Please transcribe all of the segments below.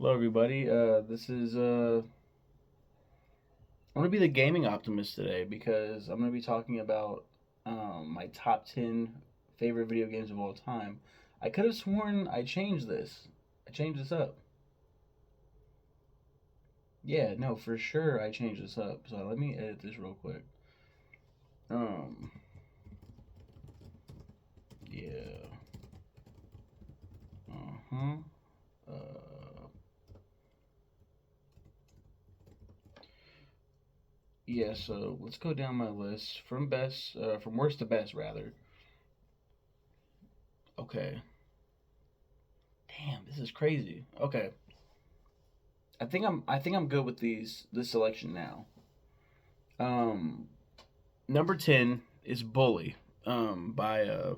Hello, everybody. This is I'm gonna be the gaming optimist today because I'm gonna be talking about my top 10 favorite video games of all time. I could have sworn I changed this. I changed this up. Yeah, no, for sure I changed this up. So let me edit this real quick. Um, yeah. Uh-huh. Uh, yeah. So let's go down my list from worst to best, rather. Okay. Damn, this is crazy. Okay. I think I'm good with this selection now. Um, Number 10 is Bully, by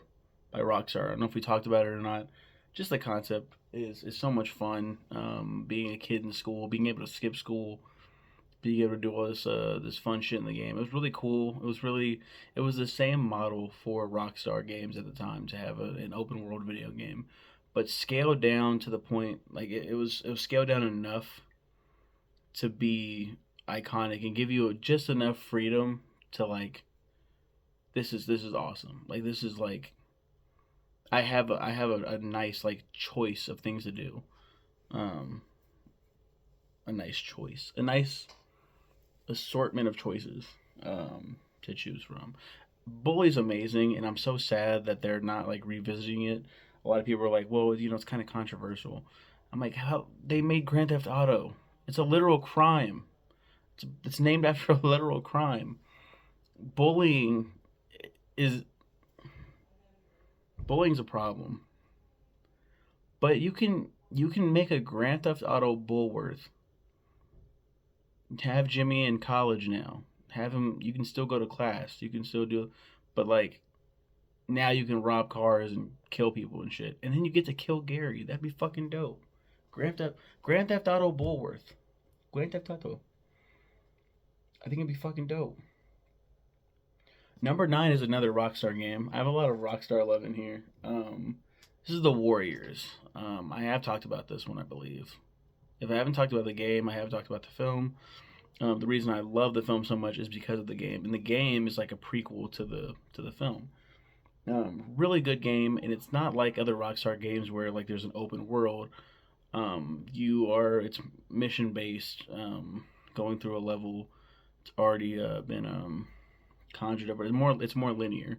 Rockstar. I don't know if we talked about it or not. Just the concept is so much fun. Being a kid in school, being able to skip school, being able to do all this fun shit in the game. It was really cool. It was the same model for Rockstar games at the time to have an open world video game, but scaled down to the point like it was scaled down enough to be iconic and give you just enough freedom to like this is awesome. Like this is like I have a nice like choice of things to do. Um, a nice choice, a nice assortment of choices to choose from. Bully's amazing, and I'm so sad that they're not like revisiting it. A lot of people are like, "Well, it's kind of controversial." I'm like, "How they made Grand Theft Auto? It's a literal crime. It's named after a literal crime. Bullying is bullying's a problem, but you can make a Grand Theft Auto Bullworth. Have Jimmy in college now. Have him. You can still go to class. You can still do, but like now you can rob cars and kill people and shit, and then you get to kill Gary. That'd be fucking dope. Grand Theft Auto Bullworth. Grand Theft Auto. I think it'd be fucking dope. Number 9 is another Rockstar game. I have a lot of Rockstar love in here. This is the Warriors. I have talked about this one, I believe. If I haven't talked about the game, I have talked about the film. The reason I love the film so much is because of the game, and the game is like a prequel to the film. Really good game, and it's not like other Rockstar games where like there's an open world. It's mission based, going through a level. It's already been conjured up, but it's more linear.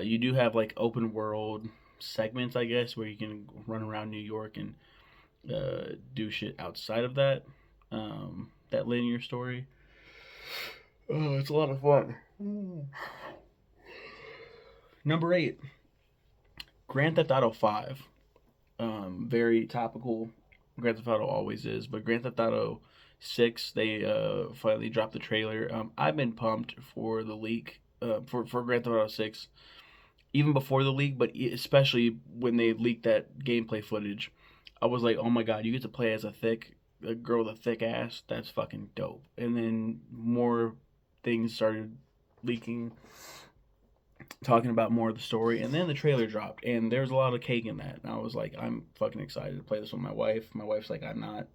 You do have like open world segments, I guess, where you can run around New York and do shit outside of that linear story. Oh, it's a lot of fun. Number 8, Grand Theft Auto 5. Very topical. Grand Theft Auto always is, but Grand Theft Auto 6, they finally dropped the trailer. I've been pumped for the leak for Grand Theft Auto 6 even before the leak, but especially when they leaked that gameplay footage. I was like, oh my god, you get to play as a girl with a thick ass. That's fucking dope. And then more things started leaking, talking about more of the story, and then the trailer dropped, and there's a lot of cake in that. And I was like, I'm fucking excited to play this with my wife. My wife's like, I'm not.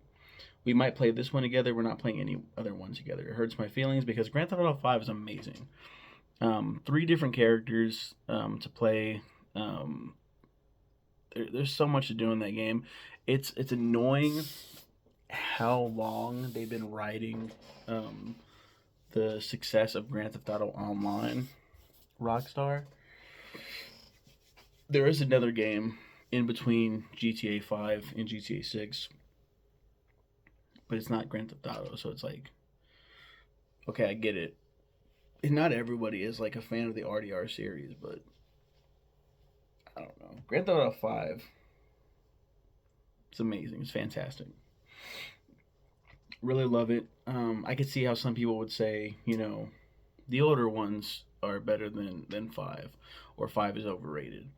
We might play this one together. We're not playing any other one together. It hurts my feelings because Grand Theft Auto 5 is amazing. Three different characters to play. Um, there's so much to do in that game. It's annoying how long they've been writing um, the success of Grand Theft Auto Online. Rockstar. There is another game in between GTA 5 and GTA 6, but it's not Grand Theft Auto, so it's like, okay, I get it. And not everybody is like a fan of the RDR series, but I don't know. Grand Theft Auto 5, it's amazing. It's fantastic. Really love it. I could see how some people would say, the older ones are better than 5, or 5 is overrated.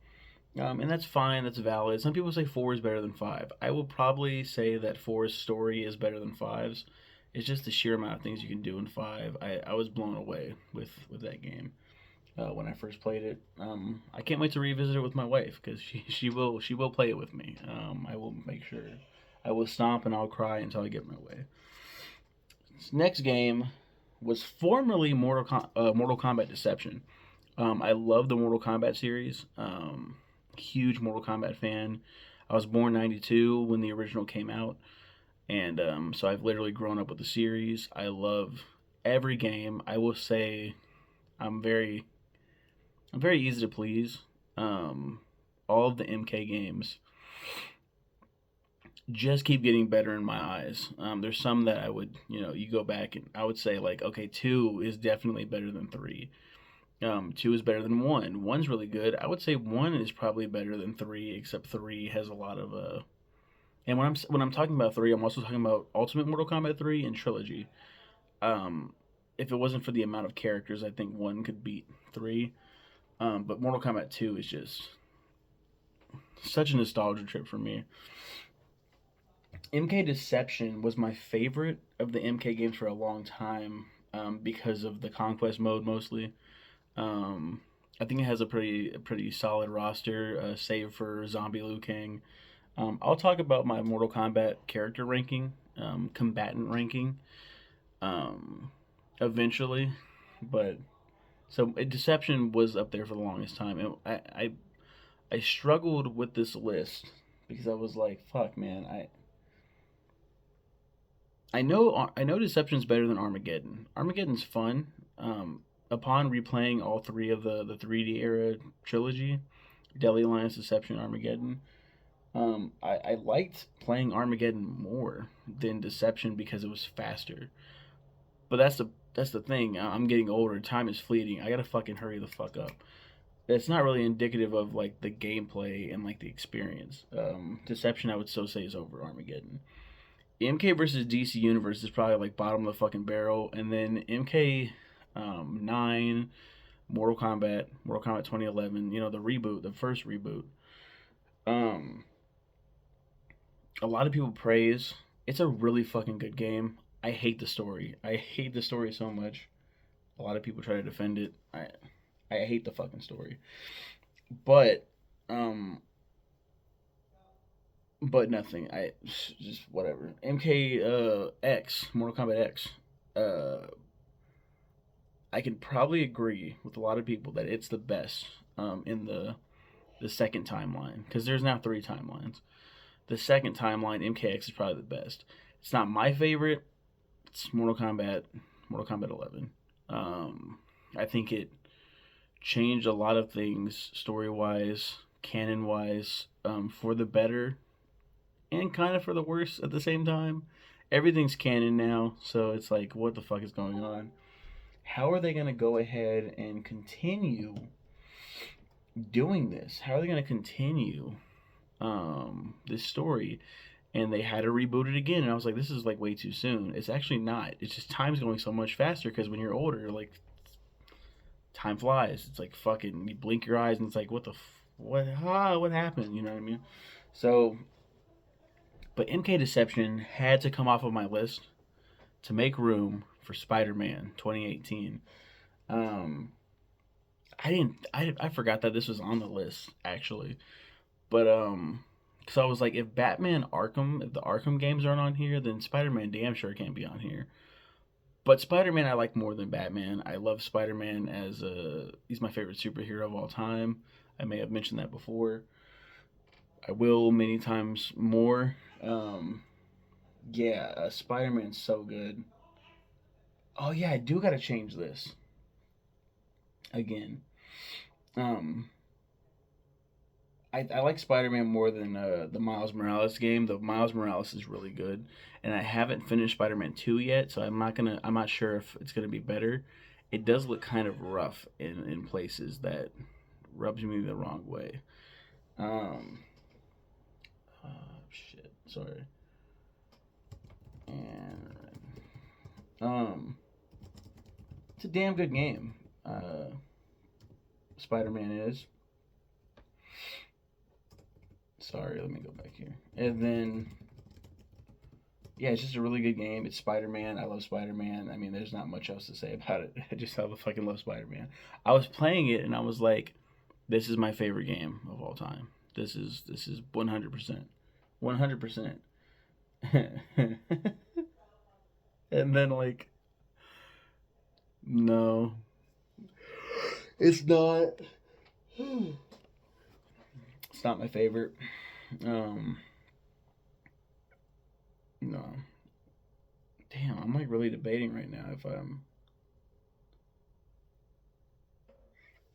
And that's fine, that's valid. Some people say 4 is better than 5. I will probably say that 4's story is better than 5's. It's just the sheer amount of things you can do in 5. I was blown away with that game when I first played it. I can't wait to revisit it with my wife because she will play it with me. I will make sure. I will stomp and I'll cry until I get my way. This next game was formerly Mortal Kombat Deception. I love the Mortal Kombat series. Huge Mortal Kombat fan. I was born '92 when the original came out, and so I've literally grown up with the series. I love every game. I will say I'm very easy to please. All of the MK games just keep getting better in my eyes. There's some that I would, you go back and I would say like, okay, two is definitely better than three. Two is better than one. One's really good. I would say one is probably better than three, except three has a lot of And when I'm talking about three, I'm also talking about Ultimate Mortal Kombat 3 and Trilogy. If it wasn't for the amount of characters, I think one could beat three. But Mortal Kombat 2 is just such a nostalgia trip for me. MK Deception was my favorite of the MK games for a long time, because of the conquest mode mostly. I think it has a pretty solid roster, save for Zombie Liu Kang. I'll talk about my Mortal Kombat character ranking, combatant ranking, um, eventually, but so Deception was up there for the longest time. And I struggled with this list because I was like, fuck, man, I know Deception's better than Armageddon. Armageddon's fun. Upon replaying all three of the 3D era trilogy, Deadly Alliance, Deception, Armageddon, I liked playing Armageddon more than Deception because it was faster. But that's the thing. I'm getting older. Time is fleeting. I gotta fucking hurry the fuck up. It's not really indicative of like the gameplay and like the experience. Deception, I would still say, is over Armageddon. MK versus DC Universe is probably like bottom of the fucking barrel, and then MK 9, Mortal Kombat 2011. The reboot, the first reboot. Um, a lot of people praise. It's a really fucking good game. I hate the story. I hate the story so much. A lot of people try to defend it. I hate the fucking story. But um but nothing. I just whatever. MK X, Mortal Kombat X. Uh I can probably agree with a lot of people that it's the best in the second timeline, because there's now three timelines. The second timeline, MKX, is probably the best. It's not my favorite. It's Mortal Kombat 11. I think it changed a lot of things story wise, canon wise, for the better and kind of for the worse at the same time. Everything's canon now, so it's like, what the fuck is going on? How are they going to go ahead and continue doing this? How are they going to continue this story? And they had to reboot it again, and I was like, this is like way too soon. It's actually not. It's just time's going so much faster because when you're older, like, time flies. It's like fucking you blink your eyes and it's like, what happened? You know what I mean? So, but MK Deception had to come off of my list to make room for Spider-Man 2018. Um, I forgot that this was on the list actually, but because I was like, if the Arkham games aren't on here, then Spider-Man damn sure can't be on here. But Spider-Man I like more than Batman. I love Spider-Man as he's my favorite superhero of all time. I may have mentioned that before. I will many times more. Yeah, Spider-Man's so good. Oh yeah, I do gotta change this again. Um, I like Spider-Man more than the Miles Morales game. The Miles Morales is really good, and I haven't finished Spider-Man 2 yet, so I'm not sure if it's gonna be better. It does look kind of rough in places that rubs me the wrong way. Um, shit, sorry. And it's a damn good game. Spider-Man is. Sorry, let me go back here. And then, yeah, it's just a really good game. It's Spider-Man. I love Spider-Man. I mean, there's not much else to say about it. I just fucking love Spider-Man. I was playing it and I was like, this is my favorite game of all time. This is 100%. 100%. And then like, no, it's not. It's not my favorite. Um, no. Damn, I'm like really debating right now if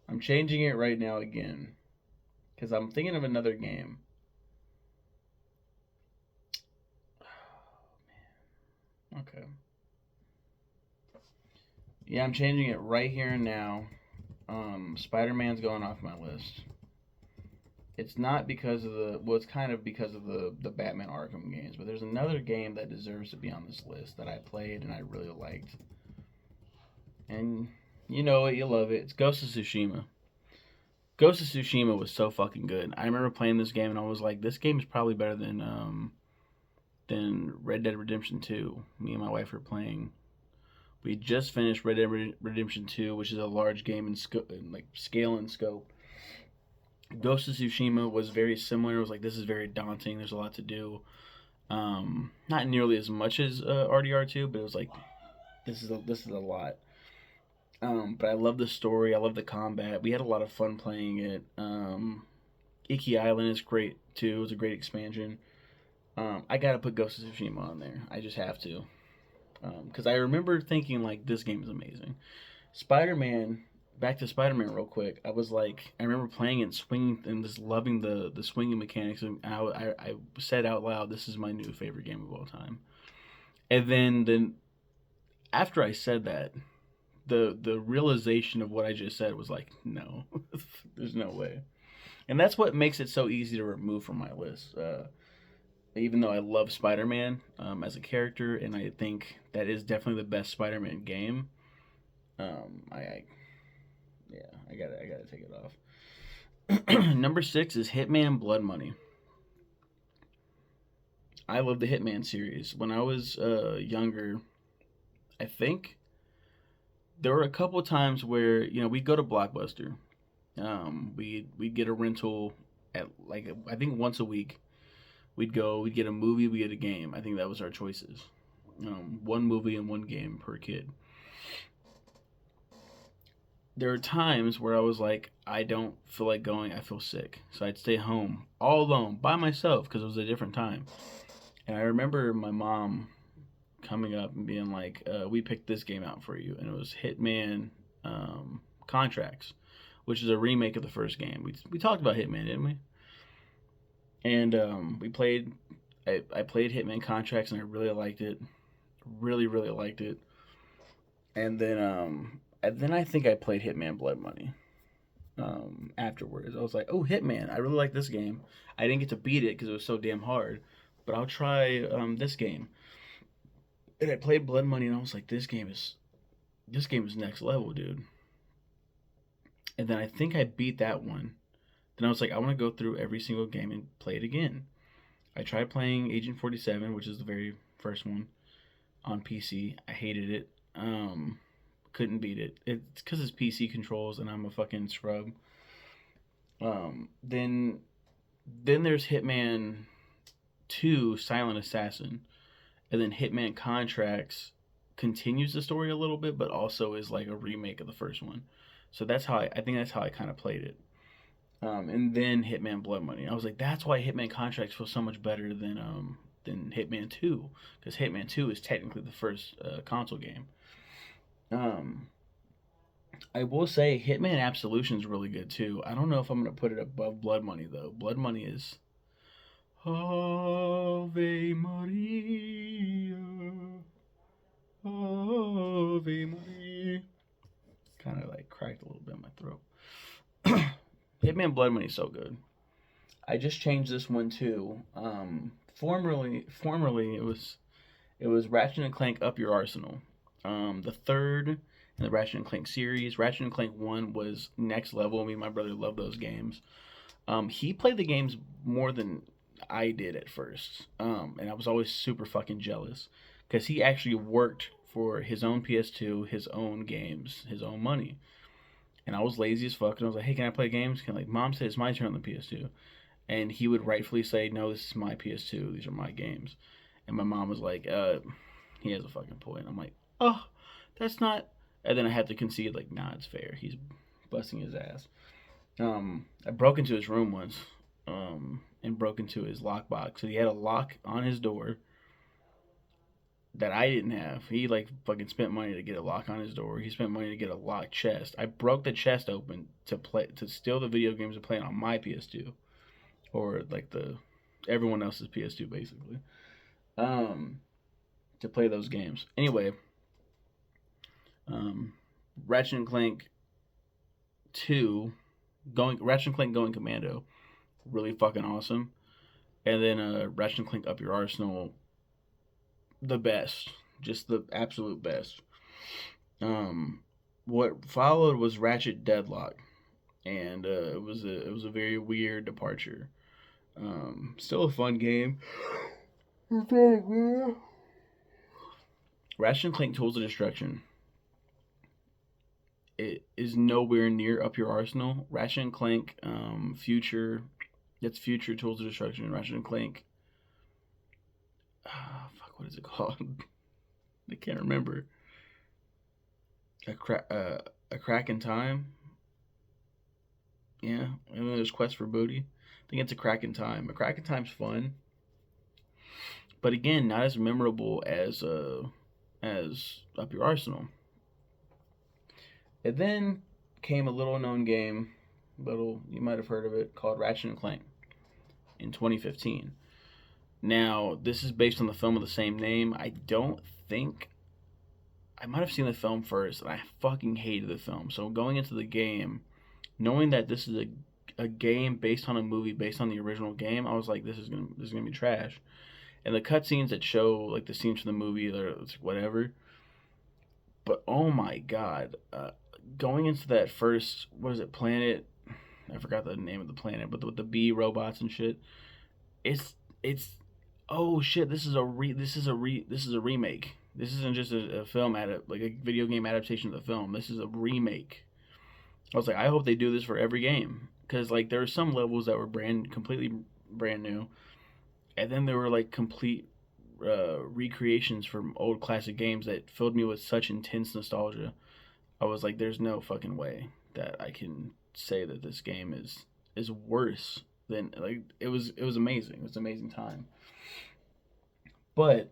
I'm changing it right now again because I'm thinking of another game. Okay. Yeah, I'm changing it right here and now. Spider-Man's going off my list. It's not because of the well, it's kind of because of the Batman Arkham games, but there's another game that deserves to be on this list that I played and I really liked. And you know it, you love it. It's Ghost of Tsushima. Ghost of Tsushima was so fucking good. I remember playing this game and I was like, this game is probably better than Red Dead Redemption 2. Me and my wife were playing. We just finished Red Dead Redemption 2, which is a large game in like scale and scope. Ghost of Tsushima was very similar. It was like this is very daunting. There's a lot to do. Not nearly as much as RDR2, but it was like this is a lot. But I love the story. I love the combat. We had a lot of fun playing it. Iki Island is great too. It was a great expansion. I gotta put Ghost of Tsushima on there. I just have to. Because I remember thinking like this game is amazing. Spider Man. Back to Spider Man real quick. I was like, I remember playing and swinging and just loving the swinging mechanics. And I said out loud, "This is my new favorite game of all time." And then after I said that, the realization of what I just said was like, no, there's no way. And that's what makes it so easy to remove from my list. Even though I love Spider Man as a character, and I think that is definitely the best Spider Man game. I yeah, I gotta take it off. Number 6 is Hitman Blood Money. I love the Hitman series. When I was younger, I think there were a couple of times where we'd go to Blockbuster. We'd get a rental at like I think once a week. We'd go. We'd get a movie. We get a game. I think that was our choices. One movie and one game per kid. There are times where I was like, I don't feel like going. I feel sick, so I'd stay home all alone by myself because it was a different time. And I remember my mom coming up and being like, "We picked this game out for you," and it was Hitman Contracts, which is a remake of the first game. We talked about Hitman, didn't we? And we played. I played Hitman Contracts and I really liked it. Really, really liked it. And then I think I played Hitman Blood Money. Afterwards, I was like, "Oh, Hitman! I really like this game. I didn't get to beat it because it was so damn hard, but I'll try this game." And I played Blood Money, and I was like, "This game is next level, dude." And then I think I beat that one. Then I was like, "I want to go through every single game and play it again." I tried playing Agent 47, which is the very first one on PC. I hated it. Couldn't beat it. It's because it's PC controls, and I'm a fucking scrub. Then there's Hitman 2 Silent Assassin, and then Hitman Contracts continues the story a little bit, but also is like a remake of the first one. So that's how I think that's how I kind of played it. And then Hitman Blood Money. I was like, that's why Hitman Contracts feels so much better than Hitman 2, because Hitman 2 is technically the first console game. Um, I will say Hitman Absolution is really good too. I don't know if I'm gonna put it above Blood Money though. Blood Money is Ave Maria, Ave Maria. Kind of like cracked a little bit in my throat. Hitman Blood Money is so good. I just changed this one too. Formerly it was Ratchet and Clank Up Your Arsenal. The third in the Ratchet and Clank series. Ratchet and Clank One was next level. Me and my brother loved those games. He played the games more than I did at first, and I was always super fucking jealous because he actually worked for his own PS2, his own games, his own money. And I was lazy as fuck, and I was like, "Hey, can I play games?" Can like, Mom said it's my turn on the PS2, and he would rightfully say, "No, this is my PS2. These are my games." And my mom was like, he has a fucking point. I'm like, oh, that's not. And then I had to concede, like, nah, it's fair. He's busting his ass. I broke into his room once, and broke into his lockbox. So he had a lock on his door that I didn't have. He like fucking spent money to get a lock on his door. He spent money to get a locked chest. I broke the chest open to steal the video games and play on my PS2, or like the everyone else's PS2 basically. Um, to play those games. Anyway, um, Ratchet and Clank 2 Ratchet and Clank Going Commando, really fucking awesome. And then Ratchet and Clank Up Your Arsenal, the best, just the absolute best. What followed was Ratchet Deadlock, and it was a very weird departure. Still a fun game. Ratchet and Clank Tools of Destruction. It is nowhere near Up Your Arsenal. Ratchet and Clank Future, that's Future Tools of Destruction. Ratchet and Clank. Fuck, what is it called? I can't remember. A crack in time. Yeah, and then there's Quest for Booty. I think it's A Crack in Time. A Crack in Time's fun, but again, not as memorable as Up Your Arsenal. And then came a little known game, you might have heard of it, called Ratchet and Clank in 2015. Now, this is based on the film of the same name. I might have seen the film first, and I fucking hated the film. So going into the game, knowing that this is a game based on a movie based on the original game, I was like, this is gonna be trash. And the cutscenes that show like the scenes from the movie, it's whatever. But oh my god, going into that first, what is it, planet? I forgot the name of the planet, but with the bee robots and shit, it's oh shit, this is a remake. This isn't just a film like a video game adaptation of the film. This is a remake. I was like, I hope they do this for every game, because like there were some levels that were completely brand new, and then there were like complete recreations from old classic games that filled me with such intense nostalgia. I was like, there's no fucking way that I can say that this game is worse than, like, it was amazing. It was an amazing time. But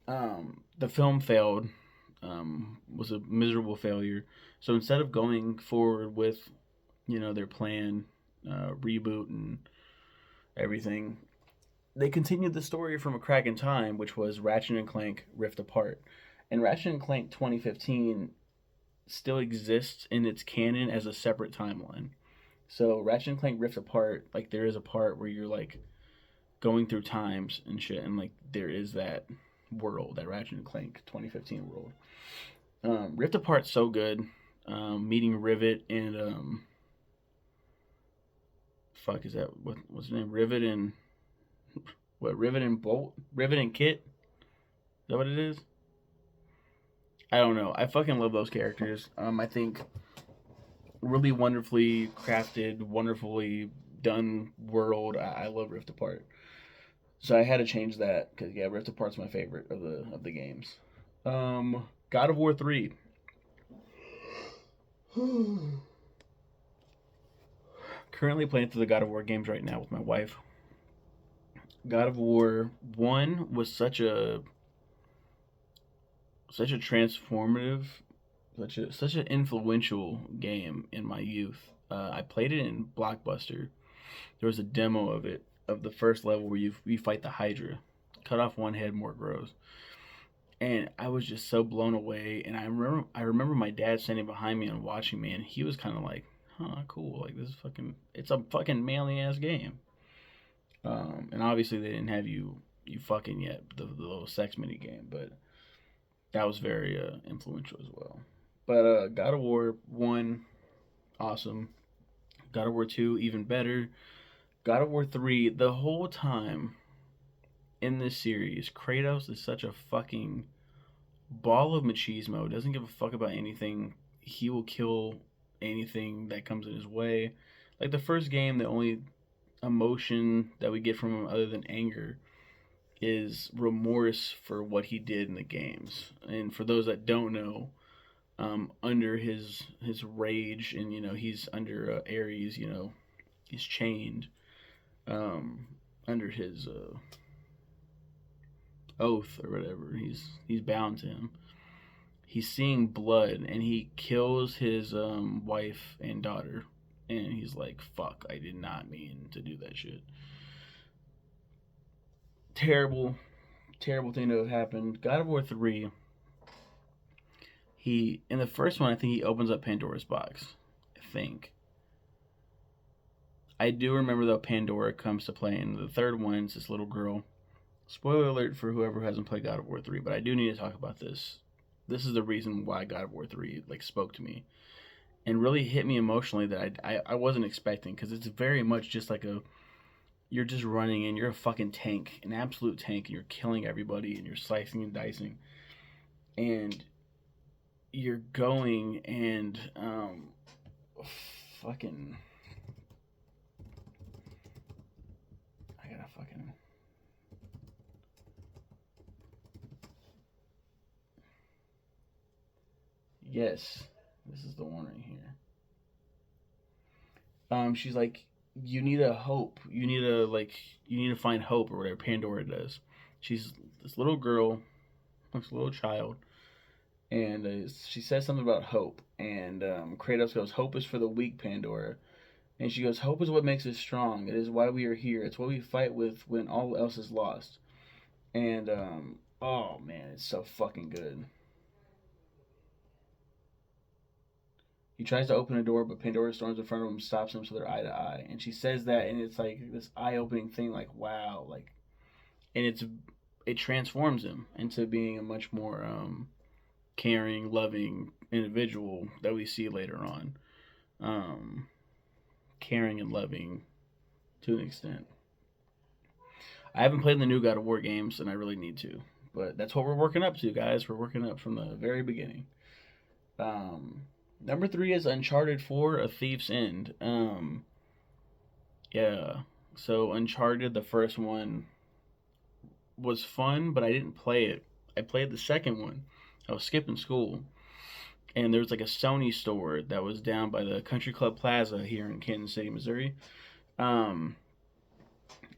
the film failed. Was a miserable failure. So instead of going forward with, their plan, reboot and everything, they continued the story from A Crack in Time, which was Ratchet and Clank Rift Apart. And Ratchet and Clank 2015 still exists in its canon as a separate timeline. So Ratchet and Clank Rift Apart, like there is a part where you're like going through times and shit, and like there is that world, that Ratchet and Clank 2015 world. Rift Apart's so good. Meeting Rivet and fuck is that? What's his name? Rivet and Bolt? Rivet and Kit? Is that what it is? I don't know. I fucking love those characters. I think really wonderfully crafted, wonderfully done world. I love Rift Apart. So I had to change that because Rift Apart's my favorite of the games. God of War 3. Currently playing through the God of War games right now with my wife. God of War 1 was such a transformative, such an influential game in my youth. I played it in Blockbuster. There was a demo of it, of the first level where you fight the Hydra, cut off one head, more grows. And I was just so blown away. And I remember my dad standing behind me and watching me, and he was kind of like, "Huh, cool. Like it's a fucking manly ass game." And obviously they didn't have you fucking yet, the little sex mini game, but that was very influential as well. But God of War 1, awesome. God of War 2, even better. God of War 3, the whole time in this series, Kratos is such a fucking ball of machismo. Doesn't give a fuck about anything. He will kill anything that comes in his way. Like the first game, the only emotion that we get from him other than anger is remorse for what he did in the games. And for those that don't know, under his rage, and he's under Ares, he's chained um, under his oath or whatever. He's bound to him. He's seeing blood, and he kills his wife and daughter, and he's like, "Fuck, I did not mean to do that shit." Terrible, terrible thing to have happened. God of War 3. He in the first one, I think he opens up Pandora's box. I think. I do remember though Pandora comes to play in the third one. It's this little girl. Spoiler alert for whoever hasn't played God of War 3, but I do need to talk about this. This is the reason why God of War 3 like spoke to me and really hit me emotionally that I wasn't expecting, because it's very much just like you're just running and you're a fucking tank, an absolute tank, and you're killing everybody and you're slicing and dicing, and you're going and fucking I gotta fucking yes, this is the one right here. She's like, you need a hope. You need to find hope or whatever. Pandora does. She's this little girl, looks a little child, and she says something about hope. And Kratos goes, "Hope is for the weak, Pandora." And she goes, "Hope is what makes us strong. It is why we are here. It's what we fight with when all else is lost." And oh man, it's so fucking good. He tries to open a door, but Pandora storms in front of him, and stops him, so they're eye to eye. And she says that, and it's like this eye-opening thing, like wow, like, and it transforms him into being a much more caring, loving individual that we see later on. Um, Caring and loving to an extent. I haven't played the new God of War games, and I really need to, but that's what we're working up to, guys. We're working up from the very beginning. Um, Number three is Uncharted 4: A Thief's End. Yeah. So Uncharted, the first one was fun, but I didn't play it. I played the second one. I was skipping school, and there was like a Sony store that was down by the Country Club Plaza here in Kansas City, Missouri. Um,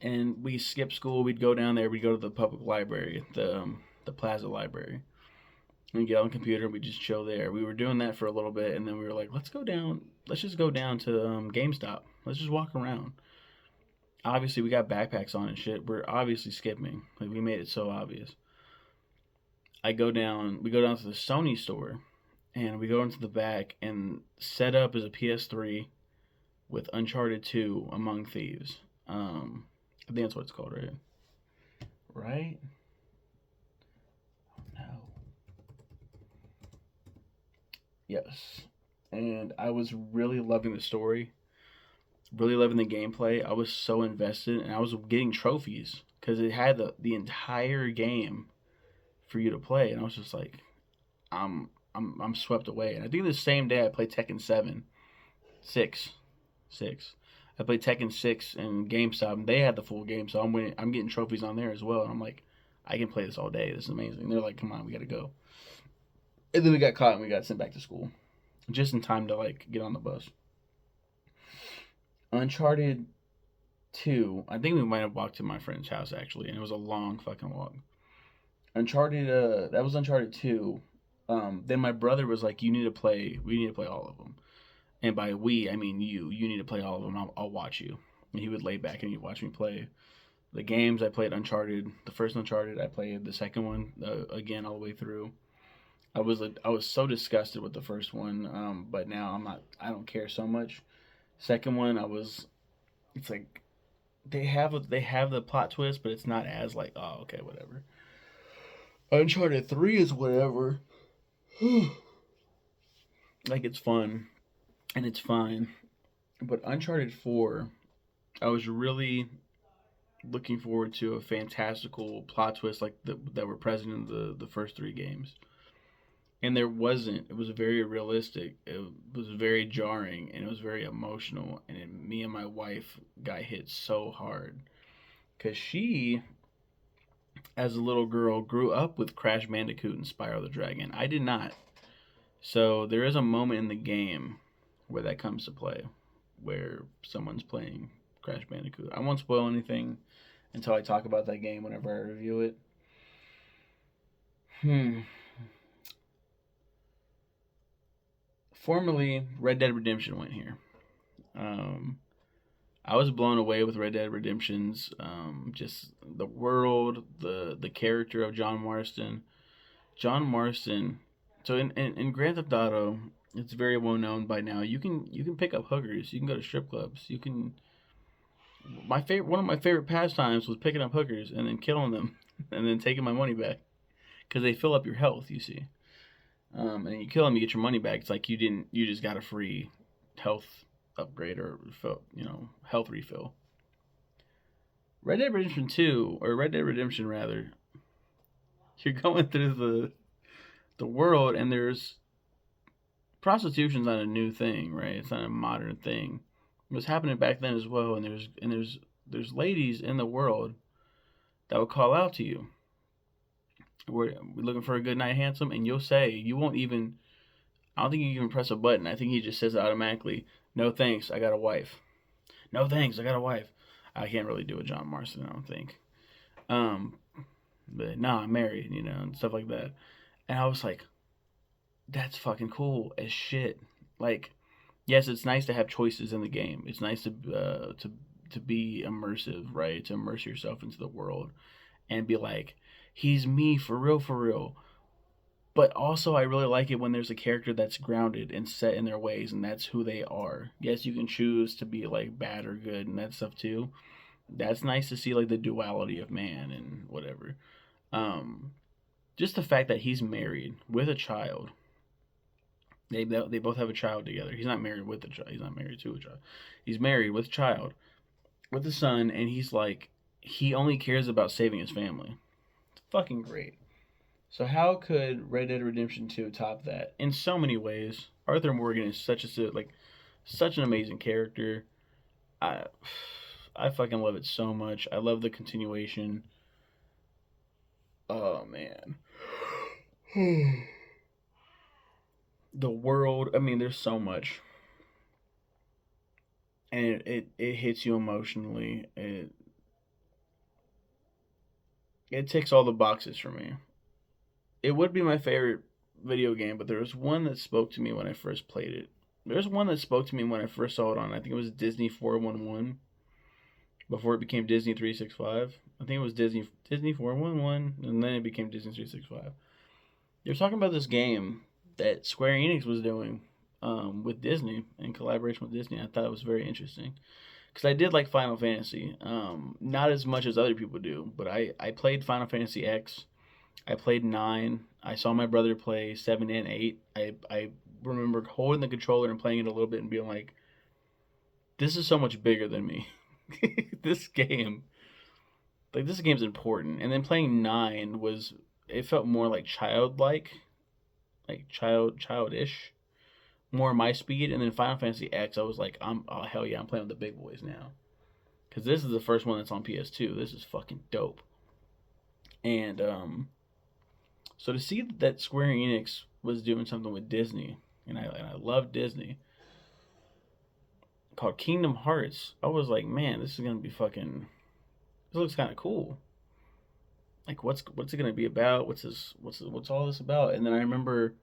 and we skipped school. We'd go down there. We'd go to the public library, the Plaza Library, and get on the computer. We just chill there. We were doing that for a little bit, and then we were like, let's go down. Let's just go down to GameStop. Let's just walk around. Obviously, we got backpacks on and shit. We're obviously skipping. Like, we made it so obvious. I go down. We go down to the Sony store, and we go into the back, and set up is a PS3 with Uncharted 2: Among Thieves. I think that's what it's called, right? Right? Oh, no. Yes. And I was really loving the story, really loving the gameplay. I was so invested, and I was getting trophies because it had the entire game for you to play, and I was just like, I'm swept away. And I think the same day I played Tekken 7, 6, 6. I played Tekken 6 and GameStop, and they had the full game, so I'm winning. I'm getting trophies on there as well, and I'm like, I can play this all day. This is amazing. And they're like, come on, we gotta go. And then we got caught and we got sent back to school, just in time to like get on the bus. Uncharted 2. I think we might have walked to my friend's house actually, and it was a long fucking walk. Uncharted. That was Uncharted 2. Then my brother was like, "You need to play. We need to play all of them." And by we, I mean you. You need to play all of them. I'll watch you. And he would lay back and he'd watch me play the games. I played Uncharted, the first Uncharted. I played the second one again all the way through. I was so disgusted with the first one, but now I'm not. I don't care so much. Second one, I was. It's like they have the plot twist, but it's not as like, oh, okay, whatever. Uncharted 3 is whatever. Like, it's fun and it's fine. But Uncharted 4, I was really looking forward to a fantastical plot twist like that were present in the first three games. And there wasn't. It was very realistic. It was very jarring, and it was very emotional. And me and my wife got hit so hard because she as a little girl, grew up with Crash Bandicoot and Spyro the Dragon. I did not. So there is a moment in the game where that comes to play, where someone's playing Crash Bandicoot. I won't spoil anything until I talk about that game whenever I review it. Hmm. Formerly, Red Dead Redemption went here. Um, I was blown away with Red Dead Redemption's just the world, the character of John Marston. John Marston. So in Grand Theft Auto, it's very well known by now. You can pick up hookers. You can go to strip clubs. You can. One of my favorite pastimes was picking up hookers and then killing them, and then taking my money back because they fill up your health. You see, and you kill them, you get your money back. It's like you just got a free health upgrade or health refill. Red Dead Redemption 2 or Red Dead Redemption rather, you're going through the world and there's prostitution's not a new thing, right? It's not a modern thing. It was happening back then as well, and there's ladies in the world that will call out to you. We're looking for a good night, handsome, and you'll say you won't even. I don't think you can even press a button. I think he just says it automatically. No thanks, I got a wife. No thanks, I got a wife. I can't really do a John Marston, I don't think. Um, but nah, I'm married, and stuff like that. And I was like, that's fucking cool as shit. Like, yes, it's nice to have choices in the game. It's nice to be immersive, right? To immerse yourself into the world and be like, he's me for real, for real. But also, I really like it when there's a character that's grounded and set in their ways, and that's who they are. Yes, you can choose to be like bad or good and that stuff too. That's nice to see like the duality of man and whatever. Um, just the fact that he's married with a child. They both have a child together. He's not married with a child. He's not married to a child. He's married with a child, with a son, and he's like he only cares about saving his family. It's fucking great. So how could Red Dead Redemption 2 top that? In so many ways. Arthur Morgan is such an amazing character. I I fucking love it so much. I love the continuation. Oh man. The world, I mean there's so much. And it hits you emotionally. It ticks all the boxes for me. It would be my favorite video game, but there was one that spoke to me when I first played it. There's one that spoke to me when I first saw it on. I think it was Disney 411 before it became Disney 365. I think it was Disney 411 and then it became Disney 365. You're talking about this game that Square Enix was doing with Disney in collaboration with Disney. I thought it was very interesting because I did like Final Fantasy, not as much as other people do, but I played Final Fantasy X. I played 9. I saw my brother play 7 and 8. I remember holding the controller and playing it a little bit and being like, this is so much bigger than me. this game, this game's important. And then playing 9 it felt more like childish, more my speed. And then Final Fantasy X, I was like, oh hell yeah, I'm playing with the big boys now. Because this is the first one that's on PS2. This is fucking dope. And so to see that Square Enix was doing something with Disney, and I love Disney, called Kingdom Hearts, I was like, man, this is gonna be fucking. This looks kind of cool. Like, what's it gonna be about? What's all this about? And then I remember,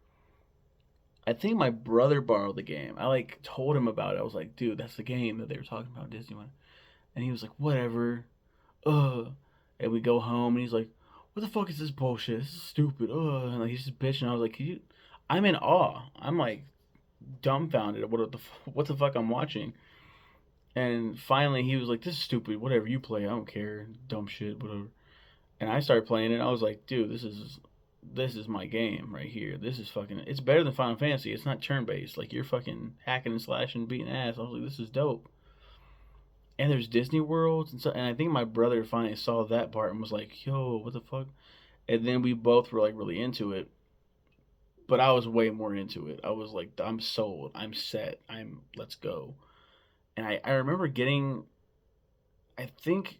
I think my brother borrowed the game. I like told him about it. I was like, dude, that's the game that they were talking about Disney one, and he was like, whatever. And we go home, and he's like, "What the fuck is this bullshit? This is stupid." And like he's just bitching. I was like, I'm in awe. I'm like dumbfounded at what the fuck I'm watching. And finally, he was like, "This is stupid. Whatever you play, I don't care. Dumb shit, whatever." And I started playing it. I was like, "Dude, this is my game right here. This is fucking. It's better than Final Fantasy. It's not turn based. Like you're fucking hacking and slashing, beating ass." I was like, "This is dope." And there's Disney worlds and so, and I think my brother finally saw that part and was like, "Yo, what the fuck?" And then we both were like really into it, but I was way more into it. I was like, "I'm sold. I'm set. Let's go." And I remember getting, I think